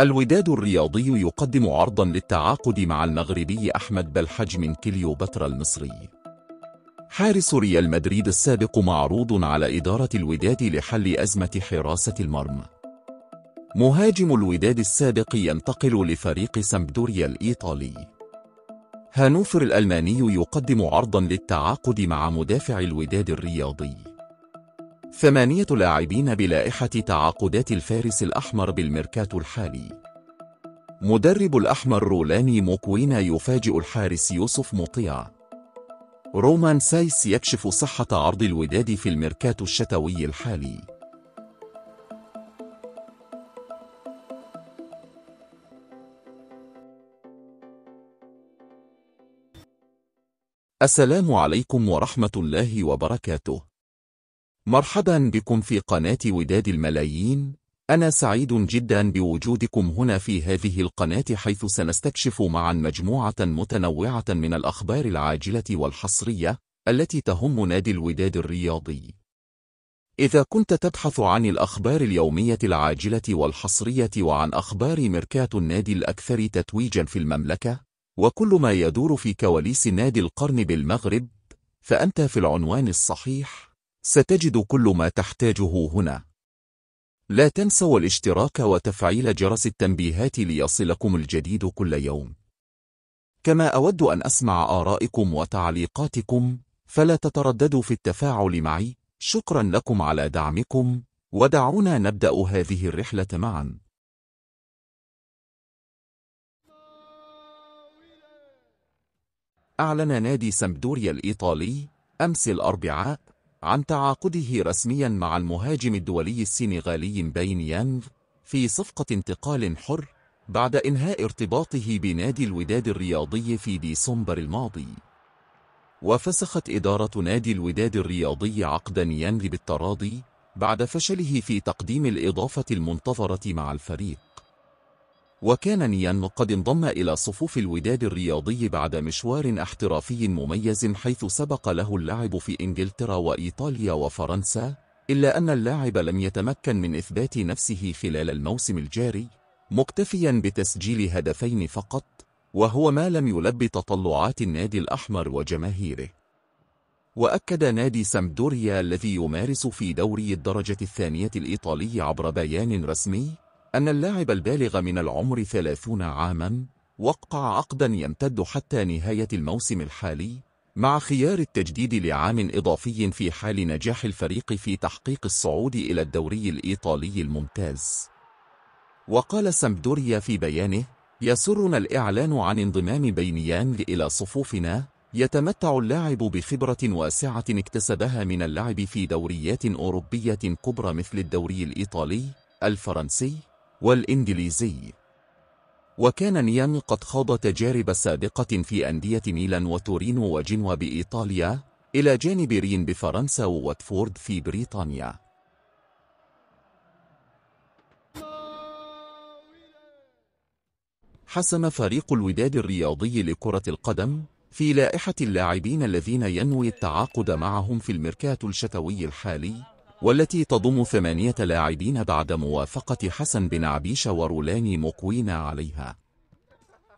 الوداد الرياضي يقدم عرضا للتعاقد مع المغربي أحمد بلحج من كليوباترا المصري. حارس ريال مدريد السابق معروض على إدارة الوداد لحل أزمة حراسة المرمى. مهاجم الوداد السابق ينتقل لفريق سامبدوريا الإيطالي. هانوفر الألماني يقدم عرضا للتعاقد مع مدافع الوداد الرياضي. 8 لاعبين بلائحة تعاقدات الفارس الأحمر بالميركاتو الحالي. مدرب الأحمر رولاني موكوينا يفاجئ الحارس يوسف مطيع. رومان سايس يكشف صحة عرض الوداد في الميركاتو الشتوي الحالي. السلام عليكم ورحمة الله وبركاته. مرحبا بكم في قناة وداد الملايين. أنا سعيد جدا بوجودكم هنا في هذه القناة، حيث سنستكشف معا مجموعة متنوعة من الأخبار العاجلة والحصرية التي تهم نادي الوداد الرياضي. إذا كنت تبحث عن الأخبار اليومية العاجلة والحصرية وعن أخبار ميركاتو النادي الأكثر تتويجا في المملكة وكل ما يدور في كواليس نادي القرن بالمغرب، فأنت في العنوان الصحيح. ستجد كل ما تحتاجه هنا. لا تنسوا الاشتراك وتفعيل جرس التنبيهات ليصلكم الجديد كل يوم. كما أود أن أسمع آرائكم وتعليقاتكم، فلا تترددوا في التفاعل معي. شكرا لكم على دعمكم، ودعونا نبدأ هذه الرحلة معا. أعلن نادي سامبدوريا الإيطالي أمس الأربعاء عن تعاقده رسميا مع المهاجم الدولي السنغالي مبين يانغ في صفقة انتقال حر بعد إنهاء ارتباطه بنادي الوداد الرياضي في ديسمبر الماضي. وفسخت إدارة نادي الوداد الرياضي عقد يانغ بالتراضي بعد فشله في تقديم الإضافة المنتظرة مع الفريق. وكان نيان قد انضم إلى صفوف الوداد الرياضي بعد مشوار احترافي مميز، حيث سبق له اللعب في إنجلترا وإيطاليا وفرنسا، إلا أن اللاعب لم يتمكن من إثبات نفسه خلال الموسم الجاري، مكتفيا بتسجيل هدفين فقط، وهو ما لم يلبي تطلعات النادي الأحمر وجماهيره. وأكد نادي سامبدوريا الذي يمارس في دوري الدرجة الثانية الإيطالي عبر بيان رسمي أن اللاعب البالغ من العمر 30 عاما وقع عقدا يمتد حتى نهاية الموسم الحالي، مع خيار التجديد لعام إضافي في حال نجاح الفريق في تحقيق الصعود إلى الدوري الإيطالي الممتاز. وقال سامبدوريا في بيانه: يسرنا الإعلان عن انضمام بين يانغ إلى صفوفنا. يتمتع اللاعب بخبرة واسعة اكتسبها من اللعب في دوريات أوروبية كبرى مثل الدوري الإيطالي، الفرنسي، والإنجليزي. وكان نيان قد خاض تجارب سابقة في أندية ميلان وتورينو وجنوا بإيطاليا، إلى جانب رين بفرنسا وواتفورد في بريطانيا. حسم فريق الوداد الرياضي لكرة القدم في لائحة اللاعبين الذين ينوي التعاقد معهم في الميركاتو الشتوي الحالي، والتي تضم 8 لاعبين بعد موافقة حسن بن عبيشة ورولاني موكوينا عليها.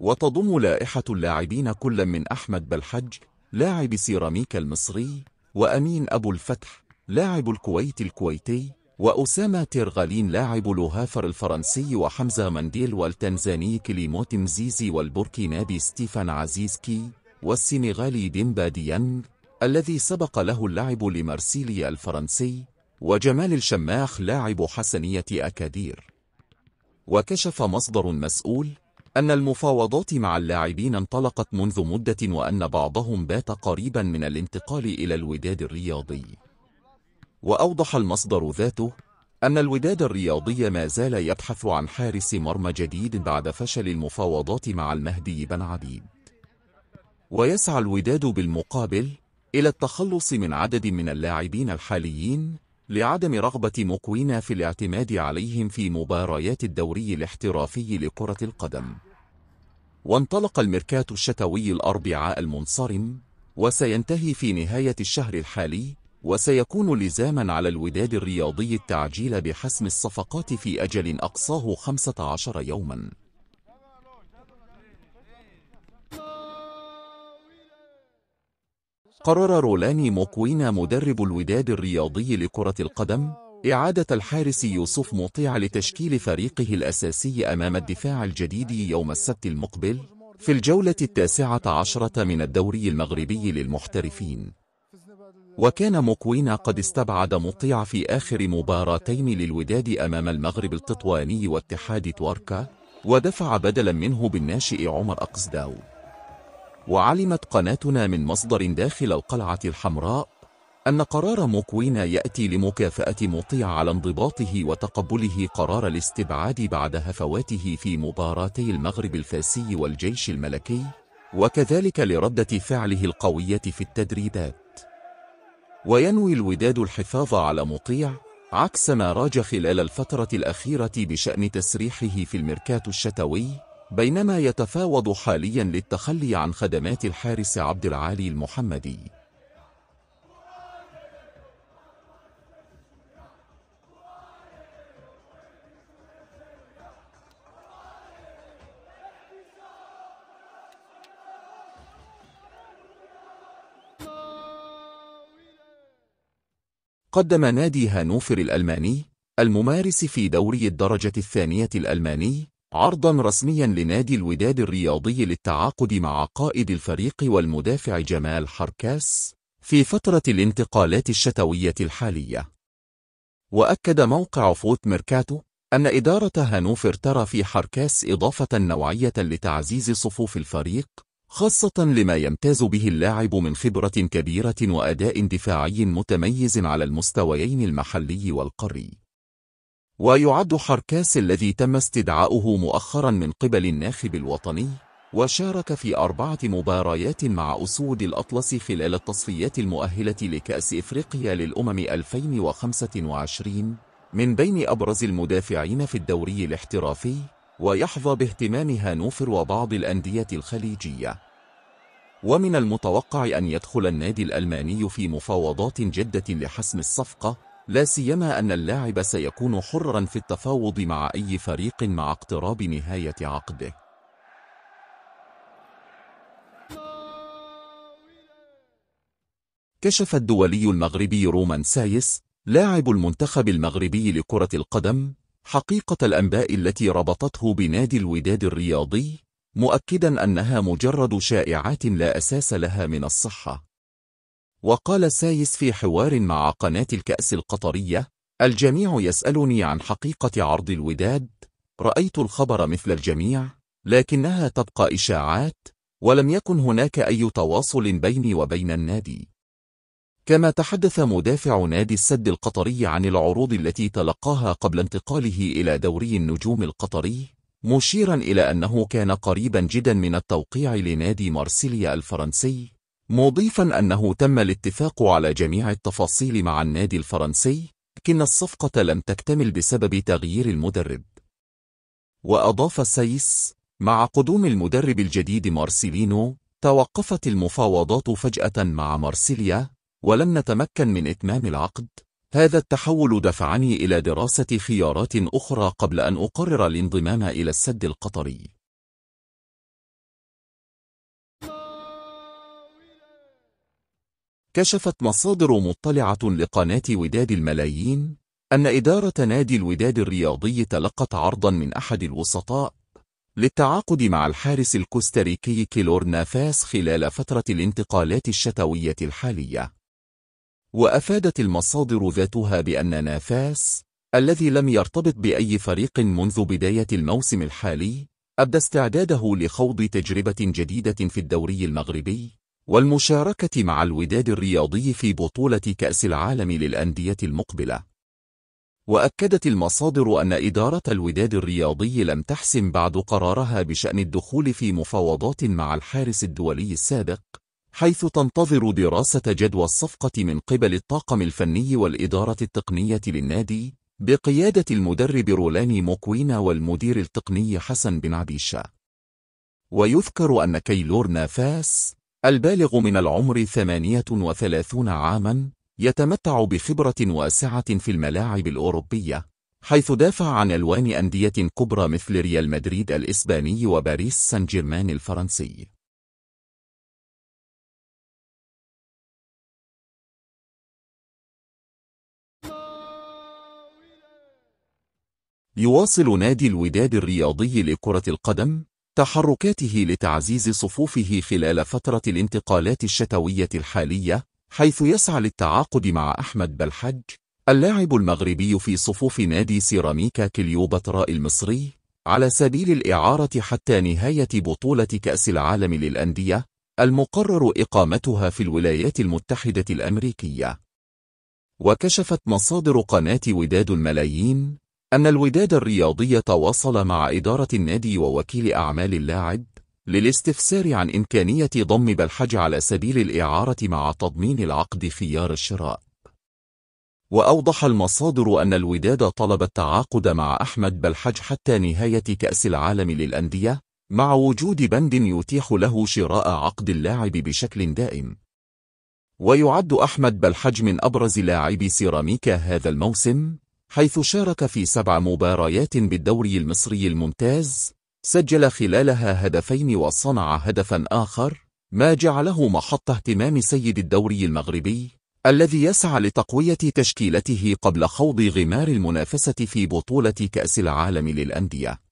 وتضم لائحة اللاعبين كل من أحمد بلحج لاعب سيراميكا المصري، وأمين أبو الفتح لاعب الكويت الكويتي، وأسامة تيرغالين لاعب لوهافر الفرنسي، وحمزة منديل والتنزاني كليموت مزيزي، والبوركينابي ستيفان عزيزكي، والسنغالي ديمبا ديانغ الذي سبق له اللعب لمارسيليا الفرنسي، وجمال الشماخ لاعب حسنية أكادير. وكشف مصدر مسؤول أن المفاوضات مع اللاعبين انطلقت منذ مدة، وأن بعضهم بات قريبا من الانتقال إلى الوداد الرياضي. وأوضح المصدر ذاته أن الوداد الرياضي ما زال يبحث عن حارس مرمى جديد بعد فشل المفاوضات مع المهدي بن عبيد. ويسعى الوداد بالمقابل إلى التخلص من عدد من اللاعبين الحاليين لعدم رغبة موكوينا في الاعتماد عليهم في مباريات الدوري الاحترافي لكرة القدم. وانطلق الميركاتو الشتوي الأربعاء المنصرم، وسينتهي في نهاية الشهر الحالي وسيكون لزاما على الوداد الرياضي التعجيل بحسم الصفقات في أجل أقصاه 15 يوما. قرر رولاني موكوينا مدرب الوداد الرياضي لكرة القدم إعادة الحارس يوسف مطيع لتشكيل فريقه الأساسي أمام الدفاع الجديد يوم السبت المقبل في الجولة 19 من الدوري المغربي للمحترفين. وكان موكوينا قد استبعد مطيع في آخر مباراتين للوداد أمام المغرب التطواني واتحاد تواركا، ودفع بدلا منه بالناشئ عمر أقصداو. وعلمت قناتنا من مصدر داخل القلعة الحمراء أن قرار موكوينا يأتي لمكافأة مطيع على انضباطه وتقبله قرار الاستبعاد بعد هفواته في مباراتي المغرب الفاسي والجيش الملكي، وكذلك لردة فعله القوية في التدريبات. وينوي الوداد الحفاظ على مطيع عكس ما راج خلال الفترة الأخيرة بشأن تسريحه في الميركاتو الشتوي، بينما يتفاوض حاليا للتخلي عن خدمات الحارس عبد العالي المحمدي. قدم نادي هانوفر الألماني الممارس في دوري الدرجة الثانية الألماني عرضا رسميا لنادي الوداد الرياضي للتعاقد مع قائد الفريق والمدافع جمال حركاس في فترة الانتقالات الشتوية الحالية. وأكد موقع فوت ميركاتو أن إدارة هانوفر ترى في حركاس إضافة نوعية لتعزيز صفوف الفريق، خاصة لما يمتاز به اللاعب من خبرة كبيرة وأداء دفاعي متميز على المستويين المحلي والقاري. ويعد حركاس الذي تم استدعاؤه مؤخرا من قبل الناخب الوطني، وشارك في 4 مباريات مع أسود الأطلس خلال التصفيات المؤهلة لكأس إفريقيا للأمم 2025 من بين أبرز المدافعين في الدوري الاحترافي، ويحظى باهتمام هانوفر وبعض الأندية الخليجية. ومن المتوقع أن يدخل النادي الألماني في مفاوضات جدة لحسم الصفقة، لا سيما أن اللاعب سيكون حرا في التفاوض مع أي فريق مع اقتراب نهاية عقده. كشف الدولي المغربي رومان سايس لاعب المنتخب المغربي لكرة القدم حقيقة الأنباء التي ربطته بنادي الوداد الرياضي، مؤكدا أنها مجرد شائعات لا أساس لها من الصحة. وقال سايس في حوار مع قناة الكأس القطرية: الجميع يسألني عن حقيقة عرض الوداد، رأيت الخبر مثل الجميع، لكنها تبقى إشاعات، ولم يكن هناك أي تواصل بيني وبين النادي. كما تحدث مدافع نادي السد القطري عن العروض التي تلقاها قبل انتقاله إلى دوري النجوم القطري، مشيرا إلى أنه كان قريبا جدا من التوقيع لنادي مارسيليا الفرنسي، مضيفا أنه تم الاتفاق على جميع التفاصيل مع النادي الفرنسي، لكن الصفقة لم تكتمل بسبب تغيير المدرب. وأضاف سايس: مع قدوم المدرب الجديد مارسيلينو، توقفت المفاوضات فجأة مع مارسيليا، ولم نتمكن من إتمام العقد. هذا التحول دفعني إلى دراسة خيارات أخرى قبل أن أقرر الانضمام إلى السد القطري. كشفت مصادر مطلعة لقناة وداد الملايين أن إدارة نادي الوداد الرياضي تلقت عرضا من أحد الوسطاء للتعاقد مع الحارس الكوستاريكي كيلور نافاس خلال فترة الانتقالات الشتوية الحالية. وأفادت المصادر ذاتها بأن نافاس الذي لم يرتبط بأي فريق منذ بداية الموسم الحالي أبدى استعداده لخوض تجربة جديدة في الدوري المغربي والمشاركة مع الوداد الرياضي في بطولة كأس العالم للأندية المقبلة. وأكدت المصادر أن إدارة الوداد الرياضي لم تحسم بعد قرارها بشأن الدخول في مفاوضات مع الحارس الدولي السابق، حيث تنتظر دراسة جدوى الصفقة من قبل الطاقم الفني والإدارة التقنية للنادي بقيادة المدرب رولاني موكوينا والمدير التقني حسن بن عبيشة. ويذكر أن كيلور نافاس البالغ من العمر 38 عاما يتمتع بخبرة واسعة في الملاعب الأوروبية، حيث دافع عن ألوان أندية كبرى مثل ريال مدريد الإسباني وباريس سان جيرمان الفرنسي. يواصل نادي الوداد الرياضي لكرة القدم تحركاته لتعزيز صفوفه خلال فترة الانتقالات الشتوية الحالية، حيث يسعى للتعاقد مع أحمد بلحج اللاعب المغربي في صفوف نادي سيراميكا كليوباترا المصري على سبيل الإعارة حتى نهاية بطولة كأس العالم للأندية المقرر إقامتها في الولايات المتحدة الأمريكية. وكشفت مصادر قناة وداد الملايين أن الوداد الرياضي تواصل مع إدارة النادي ووكيل أعمال اللاعب للاستفسار عن إمكانية ضم بلحج على سبيل الإعارة مع تضمين العقد خيار الشراء. وأوضح المصادر أن الوداد طلب التعاقد مع أحمد بلحج حتى نهاية كأس العالم للأندية، مع وجود بند يتيح له شراء عقد اللاعب بشكل دائم. ويعد أحمد بلحج من أبرز لاعبي سيراميكا هذا الموسم، حيث شارك في 7 مباريات بالدوري المصري الممتاز، سجل خلالها هدفين وصنع هدفا آخر، ما جعله محط اهتمام سيد الدوري المغربي الذي يسعى لتقوية تشكيلته قبل خوض غمار المنافسة في بطولة كأس العالم للأندية.